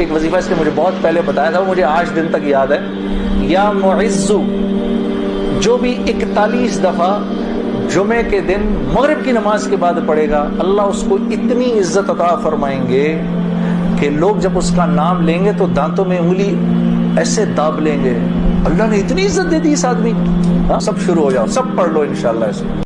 ایک وظیفہ اس نے مجھے بہت پہلے بتایا تھا، وہ مجھے آج دن تک یاد ہے. یا معزو، جو بھی 41 دفعہ جمعے کے دن مغرب کی نماز کے بعد پڑھے گا، اللہ اس کو اتنی عزت عطا فرمائیں گے کہ لوگ جب اس کا نام لیں گے تو دانتوں میں انگلی ایسے داب لیں گے. اللہ نے اتنی عزت دے دی اس آدمی. سب شروع ہو جاؤ، سب پڑھ لو انشاءاللہ اس کو.